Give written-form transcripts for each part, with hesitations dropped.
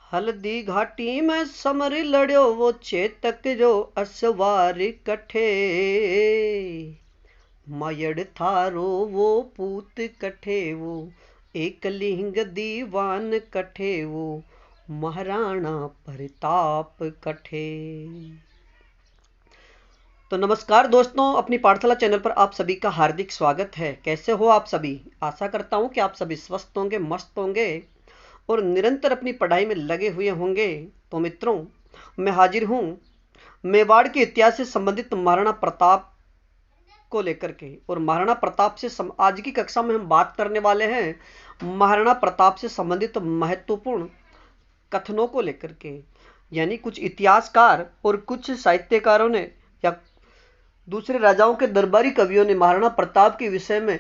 हल्दी घाटी में समर लड़्यो वो चेतक जो असवार कठे। मयड़ थारो वो पूत कठे वो एक लिंग दीवान कठे वो महाराणा प्रताप कठे। तो नमस्कार दोस्तों, अपनी पाठशाला चैनल पर आप सभी का हार्दिक स्वागत है। कैसे हो आप सभी? आशा करता हूं कि आप सभी स्वस्थ होंगे, मस्त होंगे और निरंतर अपनी पढ़ाई में लगे हुए होंगे। तो मित्रों, मैं हाजिर हूं मेवाड़ के इतिहास से संबंधित महाराणा प्रताप को लेकर के। और महाराणा प्रताप से आज की कक्षा में हम बात करने वाले हैं महाराणा प्रताप से संबंधित महत्वपूर्ण कथनों को लेकर के। यानी कुछ इतिहासकार और कुछ साहित्यकारों ने या दूसरे राजाओं के दरबारी कवियों ने महाराणा प्रताप के विषय में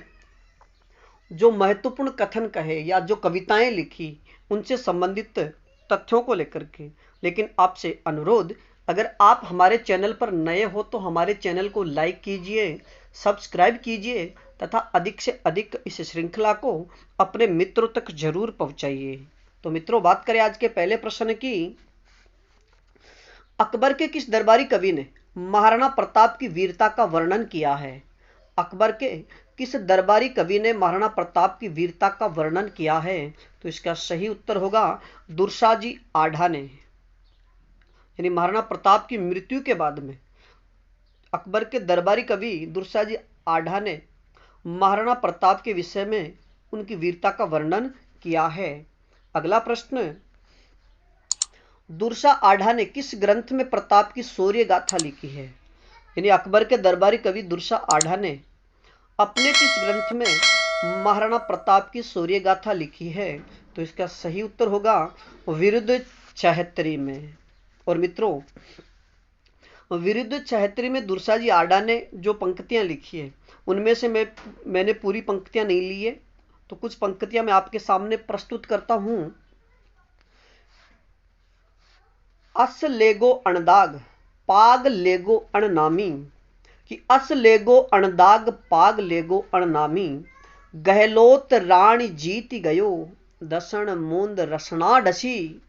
जो महत्वपूर्ण कथन कहे या जो कविताएं लिखी, उनसे संबंधित तथ्यों को लेकर के। लेकिन आपसे अनुरोध, अगर आप हमारे चैनल पर नए हो तो हमारे चैनल को लाइक कीजिए, सब्सक्राइब कीजिए तथा अधिक से अधिक इस श्रृंखला को अपने मित्रों तक जरूर पहुंचाइए। तो मित्रों, बात करें आज के पहले प्रश्न की। अकबर के किस दरबारी कवि ने महाराणा प्रताप की वीरता का वर्णन किया है? अकबर के किस दरबारी कवि ने महाराणा प्रताप की वीरता का वर्णन किया है? तो इसका सही उत्तर होगा दुर्साजी आढ़ा ने। यानी महाराणा प्रताप की मृत्यु के बाद में अकबर के दरबारी कवि दुर्साजी आढ़ा ने महाराणा प्रताप के विषय में उनकी वीरता का वर्णन किया है। अगला प्रश्न, दुर्सा आढ़ा ने किस ग्रंथ में प्रताप की शौर्य गाथा लिखी है? यानी अकबर के दरबारी कवि दुर्सा आढ़ा ने अपने किस ग्रंथ में महाराणा प्रताप की शौर्य गाथा लिखी है? तो इसका सही उत्तर होगा विरुद्ध छहत्री में। और मित्रों, विरुद्ध छहत्री में दुर्साजी आढ़ा ने जो पंक्तियां लिखी है, उनमें से मैंने पूरी पंक्तियां नहीं ली है, तो कुछ पंक्तियां मैं आपके सामने प्रस्तुत करता हूं। अस लेगो अणदाग पाग लेगो अणनामी, कि अस लेगो अणदाग पाग लेगो अणनामी, गहलोत राणी जीत गयो दसन मूंद रसना डसी,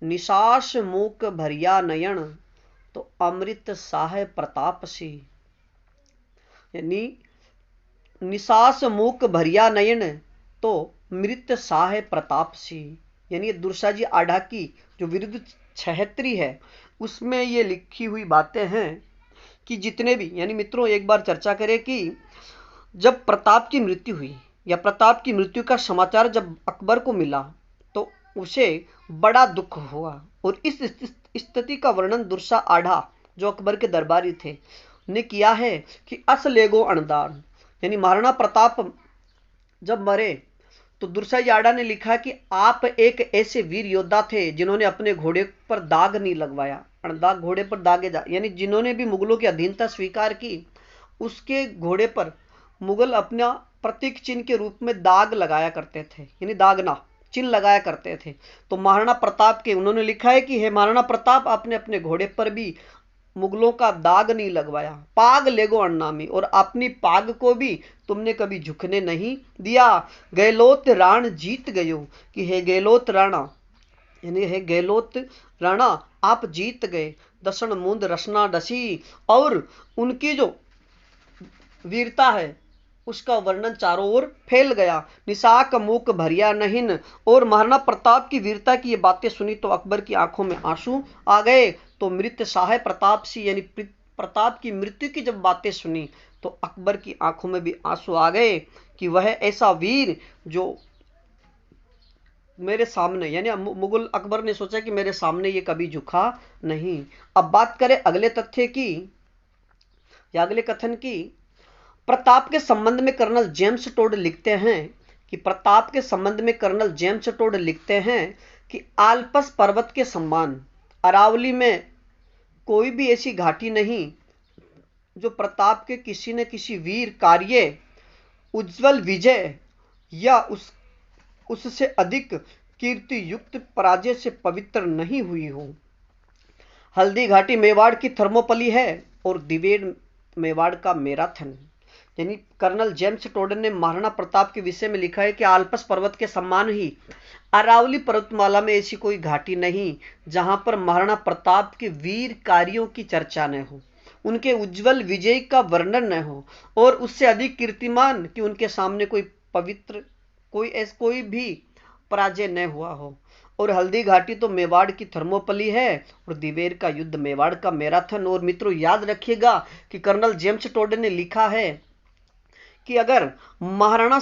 निशास मूक भरिया नयन तो अमृत साह प्रताप सी। यानी निशास मूक भरिया नयन तो मृत साह प्रताप सी। यानी दुर्साजी आढ़ा की जो विरुद्ध छहत्री है, उसमें ये लिखी हुई बातें हैं कि जितने भी, यानी मित्रों एक बार चर्चा करें कि जब प्रताप की मृत्यु हुई या प्रताप की मृत्यु का समाचार जब अकबर को मिला तो उसे बड़ा दुख हुआ। और इस स्थिति का वर्णन दुर्सा आढ़ा जो अकबर के दरबारी थे ने किया है कि अस लेगो अणदान, यानी महाराणा प्रताप जब मरे तो दुर्साजी आढ़ा ने लिखा कि आप एक ऐसे वीर योद्धा थे जिन्होंने अपने घोड़े पर दाग नहीं लगवाया। अणदाग घोड़े पर दागे जा, यानी जिन्होंने भी मुगलों की अधीनता स्वीकार की, उसके घोड़े पर मुगल अपना प्रतीक चिन्ह के रूप में दाग लगाया करते थे, यानी दागना चिन्ह लगाया करते थे। तो महाराणा प्रताप के उन्होंने लिखा है कि हे महाराणा प्रताप, आपने अपने घोड़े पर भी मुगलों का दाग नहीं लगवाया। पाग लेगो अणनामी, और अपनी पाग को भी तुमने कभी झुकने नहीं दिया। गहलोत राण जीत गयो, कि हे गहलोत राणा, यानी हे गहलोत राणा आप जीत गए। दसन मूंद रसना डसी, और उनकी जो वीरता है उसका वर्णन चारों ओर फैल गया। निशाक मूक भरिया नहिन, और महाराणा प्रताप की वीरता की ये बातें सुनी तो अकबर की आंखों में आंसू आ गए। तो मृत साह प्रताप सी, यानी प्रताप की मृत्यु की जब बातें सुनी तो अकबर की आंखों में भी आंसू आ गए कि वह ऐसा वीर जो मेरे सामने, यानी मुगल अकबर ने सोचा कि मेरे सामने ये कभी झुका नहीं। अब बात करें अगले तथ्य की या अगले कथन की। प्रताप के संबंध में कर्नल जेम्स टोड लिखते हैं कि प्रताप के संबंध में कर्नल जेम्स टोड लिखते हैं कि आल्पस पर्वत के समान अरावली में कोई भी ऐसी घाटी नहीं जो प्रताप के किसी न किसी वीर कार्य, उज्जवल विजय या उससे अधिक कीर्ति युक्त पराजय से पवित्र नहीं हुई हो। हल्दी घाटी मेवाड़ की थर्मोपली है और दिवेड़ मेवाड़ का मैराथन। यानी कर्नल जेम्स टोडन ने महाराणा प्रताप के विषय में लिखा है कि आल्पस पर्वत के समान ही अरावली पर्वतमाला में ऐसी कोई घाटी नहीं जहां पर महाराणा प्रताप के वीर कार्यों की चर्चा न हो, उनके उज्जवल विजय का वर्णन न हो, और उससे अधिक कीर्तिमान कि उनके सामने कोई भी पराजय न हुआ हो। और हल्दी घाटी तो मेवाड़ की थर्मोपली है और दिवेर का युद्ध मेवाड़ का मैराथन। और मित्रों याद रखिएगा कि कर्नल जेम्स टोडन ने लिखा है कि अगर महाराणा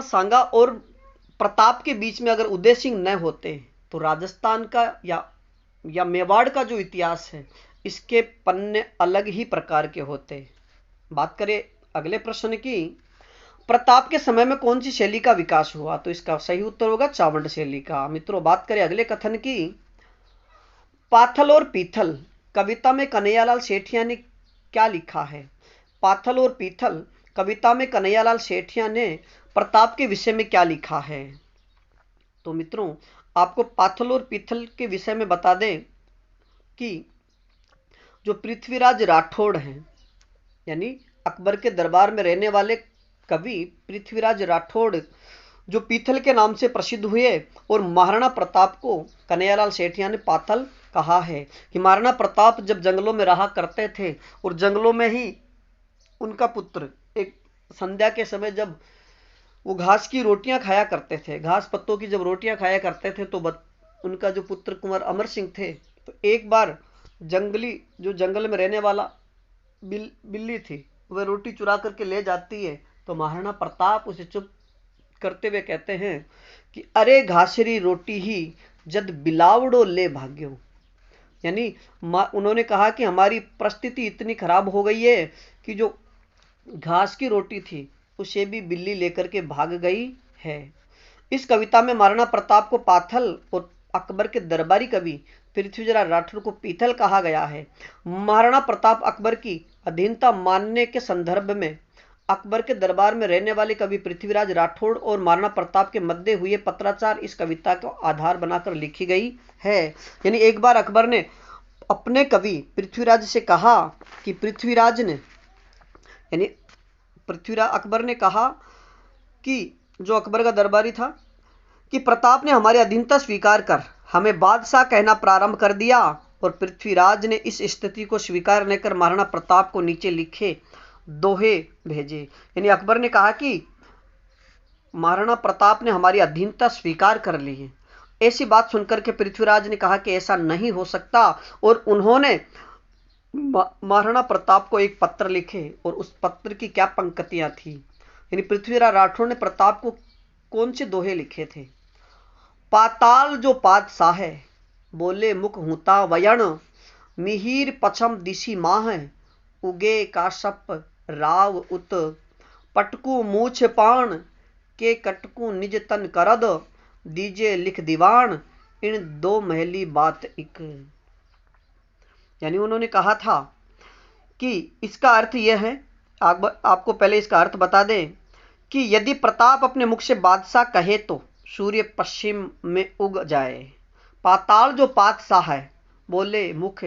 सांगा और प्रताप के बीच में अगर उदय सिंह न होते तो राजस्थान का या मेवाड़ का जो इतिहास है इसके पन्ने अलग ही प्रकार के होते। बात करें अगले प्रश्न की, प्रताप के समय में कौन सी शैली का विकास हुआ, तो इसका सही उत्तर होगा चावंड शैली का। मित्रों बात करें अगले कथन की, पाथल और पीथल कविता में कन्हैयालाल सेठिया ने क्या लिखा है। पाथल और पीथल कविता में कन्हैयालाल सेठिया ने प्रताप के विषय में क्या लिखा है। तो मित्रों आपको पाथल और पीथल के विषय में बता दें कि जो पृथ्वीराज राठौड़ हैं, यानी अकबर के दरबार में रहने वाले कवि पृथ्वीराज राठौड़, जो पीथल के नाम से प्रसिद्ध हुए, और महाराणा प्रताप को कन्हैयालाल सेठिया ने पाथल कहा है कि महाराणा प्रताप जब जंगलों में रहा करते थे और जंगलों में ही उनका पुत्र एक संध्या के समय जब वो घास की रोटियां खाया करते थे, घास पत्तों की जब रोटियां खाया करते थे, तो उनका जो पुत्र कुंवर अमर सिंह थे, तो एक बार जो जंगल में रहने वाला बिल्ली थी वह रोटी चुरा करके ले जाती है, तो महाराणा प्रताप उसे चुप करते हुए कहते हैं कि अरे घासरी रोटी ही जद बिलावड़ो ले भाग्यो। यानी उन्होंने कहा कि हमारी परिस्थिति इतनी खराब हो गई है कि जो घास की रोटी थी उसे भी बिल्ली लेकर के भाग गई है। इस कविता में महाराणा प्रताप को पाथल और अकबर के दरबारी कवि पृथ्वीराज राठौड़ को पीथल कहा गया है। महाराणा प्रताप अकबर की अधीनता मानने के संदर्भ में अकबर के दरबार में रहने वाले कवि पृथ्वीराज राठौड़ और महाराणा प्रताप के मध्य हुए पत्राचार इस कविता को आधार बनाकर लिखी गई है। यानी एक बार अकबर ने अपने कवि पृथ्वीराज से कहा कि अकबर ने कहा कि जो अकबर का दरबारी था कि प्रताप ने हमारी अधीनता स्वीकार कर हमें बादशाह कहना प्रारंभ कर दिया, और पृथ्वीराज ने इस स्थिति को स्वीकार न कर महाराणा प्रताप को नीचे लिखे दोहे भेजे। यानी अकबर ने कहा कि महाराणा प्रताप ने हमारी अधीनता स्वीकार कर ली है। ऐसी बात सुनकर के पृथ्वीराज ने कहा कि ऐसा नहीं हो सकता, और उन्होंने महाराणा प्रताप को एक पत्र लिखे, और उस पत्र की क्या पंक्तियां थी। यानी पृथ्वीराज राठौड़ ने प्रताप को कौन से दोहे लिखे थे। पाताल जो पातशाह है बोले मुख हुता वयण, मिहिर पछम दिशी माह उगे काशप राव उत, पटकू मूछ पाण के कटकू निज तन करद, दीजे लिख दीवान इन दो महली बात इक। यानी उन्होंने कहा था कि इसका अर्थ यह है, आपको पहले इसका अर्थ बता दें कि यदि प्रताप अपने मुख से बादशाह कहे तो सूर्य पश्चिम में उग जाए। पाताल जो पातशाह है बोले मुख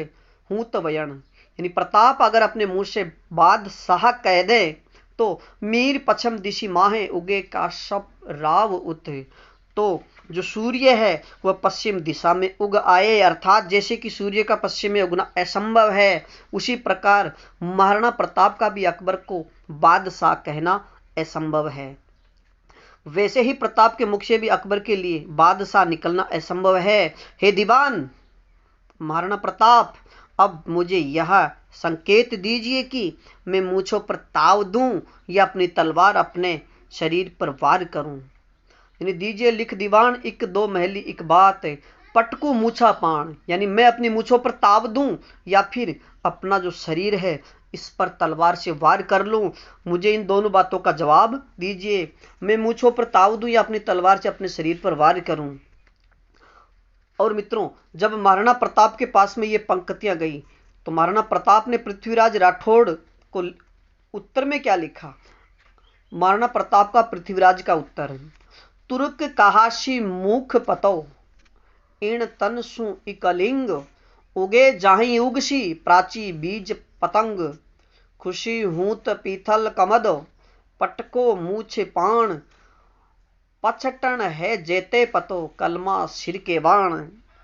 हूं तो वयण, यानी प्रताप अगर अपने मुंह से बादशाह कह दे तो मीर पश्चिम दिशी माहे उगे काशप राव उत, तो जो सूर्य है वह पश्चिम दिशा में उग आए। अर्थात जैसे कि सूर्य का पश्चिम में उगना असंभव है, उसी प्रकार महाराणा प्रताप का भी अकबर को बादशाह कहना असंभव है। वैसे ही प्रताप के मुख से भी अकबर के लिए बादशाह निकलना असंभव है। हे दीवान महाराणा प्रताप, अब मुझे यह संकेत दीजिए कि मैं मूंछों पर ताव दूं या अपनी तलवार अपने शरीर पर वार करूं। यानी दीजिए लिख दीवान इक दो महली इक बात, पटकू मूछा पान, यानी मैं अपनी मूछों पर ताव दूं या फिर अपना जो शरीर है इस पर तलवार से वार कर लूं। मुझे इन दोनों बातों का जवाब दीजिए, मैं मूछों पर ताव दूं या अपनी तलवार से अपने शरीर पर वार करूं। और मित्रों जब महाराणा प्रताप के पास में ये पंक्तियां गई तो महाराणा प्रताप ने पृथ्वीराज राठौड़ को उत्तर में क्या लिखा। महाराणा प्रताप का पृथ्वीराज का उत्तर, तुर्क कहाशी मुख पतो इन तन सु इकलिंग, उगे जाहि उगसी प्राची बीज पतंग, खुशी हूत पीथल कमद, पटको मूछ पाण, पछटन है जेते पतो कलमा सिर के बाण।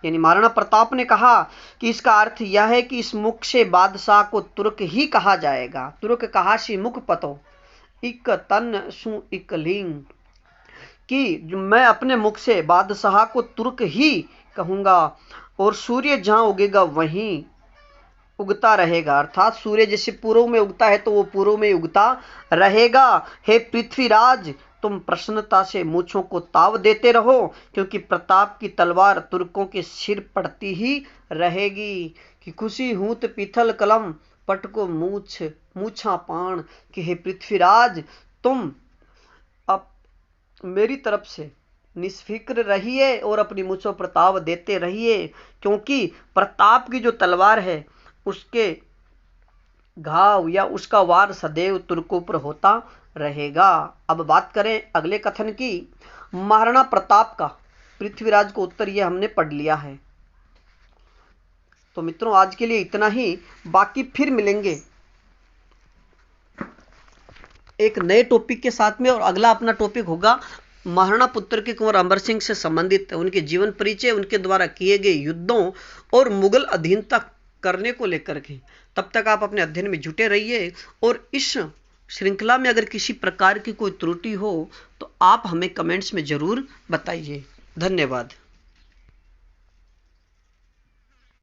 यानी महाराणा प्रताप ने कहा कि इसका अर्थ यह है कि इस मुख से बादशाह को तुर्क ही कहा जाएगा। तुर्क कहा सी मुख पतो इक तन सु इक लिंग, कि मैं अपने मुख से बादशाह को तुर्क ही कहूंगा और सूर्य जहां उगेगा वहीं उगता रहेगा। अर्थात सूर्य जैसे पूर्व में उगता है तो वो पूर्व में उगता रहेगा। हे पृथ्वीराज, तुम प्रसन्नता से मूछों को ताव देते रहो, क्योंकि प्रताप की तलवार तुर्कों के सिर पड़ती ही रहेगी। कि खुशी हूत पीथल कलम, पटको मूछा पाण, कि हे पृथ्वीराज, तुम अब मेरी तरफ से निष्फिक्र रहिए और अपनी मूछों पर ताव देते रहिए, क्योंकि प्रताप की जो तलवार है उसके घाव या उसका वार सदैव तुर्कों पर होता रहेगा। अब बात करें अगले कथन की। महाराणा प्रताप का पृथ्वीराज को उत्तर यह हमने पढ़ लिया है। तो मित्रों आज के लिए इतना ही, बाकी फिर मिलेंगे एक नए टॉपिक के साथ में। और अगला अपना टॉपिक होगा महाराणा पुत्र के कुंवर अमर सिंह से संबंधित उनके जीवन परिचय, उनके द्वारा किए गए युद्धों और मुगल अधीनता करने को लेकर के। तब तक आप अपने अध्ययन में जुटे रहिए और इस श्रृंखला में अगर किसी प्रकार की कोई त्रुटि हो तो आप हमें कमेंट्स में जरूर बताइए। धन्यवाद।